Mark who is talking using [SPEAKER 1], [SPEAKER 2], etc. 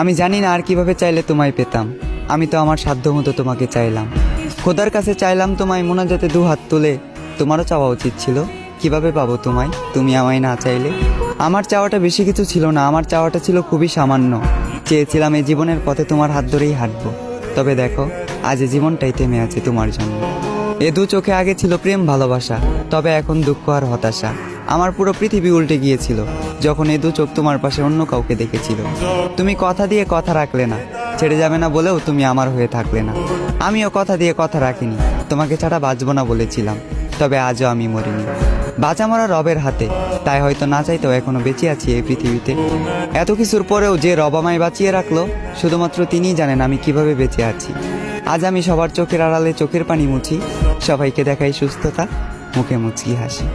[SPEAKER 1] আমি জানি না আর কিভাবে চাইলে তোমায় পেতাম। আমি তো আমার সাধ্য মতো তোমাকে চাইলাম, খোদার কাছে চাইলাম তোমায় মোনাজাতে দু হাত তুলে। তোমারও চাওয়া উচিত ছিল, কিভাবে পাবো তোমায় তুমি আমায় না চাইলে। আমার চাওয়াটা বেশি কিছু ছিল না, আমার চাওয়াটা ছিল খুবই সামান্য। চেয়েছিলাম এই জীবনের পথে তোমার হাত ধরেই হাঁটবো। তবে দেখো, আজ এই জীবনটাই থেমে আছে তোমার জন্য। এ দু চোখে আগে ছিল প্রেম ভালোবাসা, তবে এখন দুঃখ আর হতাশা। আমার পুরো পৃথিবী উল্টে গিয়েছিল যখন এ দু চোখ তোমার পাশে অন্য কাউকে দেখেছিল। তুমি কথা দিয়ে কথা রাখলে না, ছেড়ে যাবে না বলেও তুমি আমার হয়ে থাকলে না। আমিও কথা দিয়ে কথা রাখিনি, তোমাকে ছাড়া বাঁচবো না বলেছিলাম। তবে আজও আমি মরিনি, বাঁচা মরা রবের হাতে। তাই হয়তো না চাইতেও এখনো বেঁচে আছি এই পৃথিবীতে। এত কিছুর পরেও যে রব আমায় বাঁচিয়ে রাখলো, শুধুমাত্র তিনিই জানেন আমি কিভাবে বেঁচে আছি। আজ আমি সবার চোখের আড়ালে চোখের পানি মুছি, সবাইকে দেখাই সুস্থতা, মুখে মুচকি হাসি।